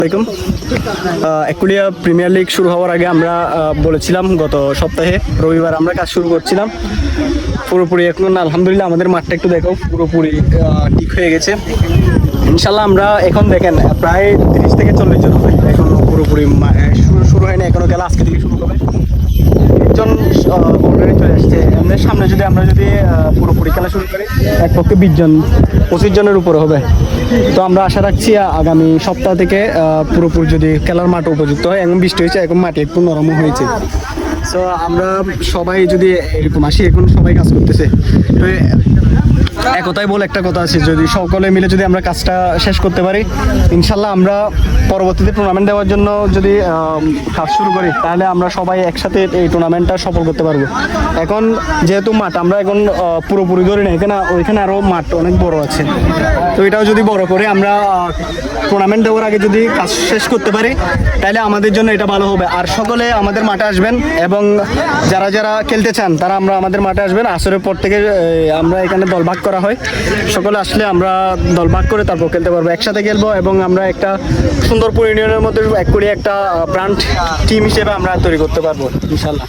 আসসালামাইকুম। একুলিয়া premier league শুরু হওয়ার আগে আমরা বলেছিলাম গত সপ্তাহে রবিবার আমরা কাজ শুরু করছিলাম পুরোপুরি। এখন আলহামদুলিল্লাহ আমাদের মাঠটা একটু দেখো পুরোপুরি ঠিক হয়ে গেছে ইনশাল্লাহ। আমরা এখন দেখেন প্রায় 30 থেকে 40 জন হবে, এখন পুরোপুরি শুরু হয়নি, এখনো খেলা আজকে থেকে শুরু হবে। জন অলরেডি চলে আসছে। আমাদের সামনে আমরা যদি পুরোপুরি খেলা শুরু করি এক পক্ষে 20 জন 25 জনের উপরে হবে। তো আমরা আশা রাখছি আগামী সপ্তাহ থেকে পুরোপুরি যদি খেলার মাঠ উপযুক্ত হয়, এখন বৃষ্টি হয়েছে, এখন মাটি একটু নরম হয়েছে। সো আমরা সবাই যদি এরকম আসি, এখন সবাই কাজ করতেছে। তো একতাই বলে একটা কথা আছে, যদি সকলে মিলে যদি আমরা কাজটা শেষ করতে পারি ইনশাল্লাহ আমরা পরবর্তীতে টুর্নামেন্ট দেওয়ার জন্য যদি কাজ শুরু করি তাহলে আমরা সবাই একসাথে এই টুর্নামেন্টটা সফল করতে পারবো। এখন যেহেতু মাঠ আমরা এখন পুরোপুরি ধরি না, ওইখানে আরও মাঠ অনেক বড় আছে। তো এটাও যদি বড় করে আমরা টুর্নামেন্ট দেওয়ার আগে যদি কাজ শেষ করতে পারি তাহলে আমাদের জন্য এটা ভালো হবে। আর সকলে আমাদের মাঠে আসবেন এবং যারা যারা খেলতে চান তারা আমাদের মাঠে আসবেন। আসরের পর থেকে আমরা এখানে দল ভাগ করা হয়, সকলে আসলে আমরা দল ভাগ করে তারপর খেলতে পারবো, একসাথে খেলবো এবং আমরা একটা সুন্দরপুর ইউনিয়নের মধ্যে একটা ব্র্যান্ড টিম হিসেবে আমরা তৈরি করতে পারবো ইনশাল্লাহ।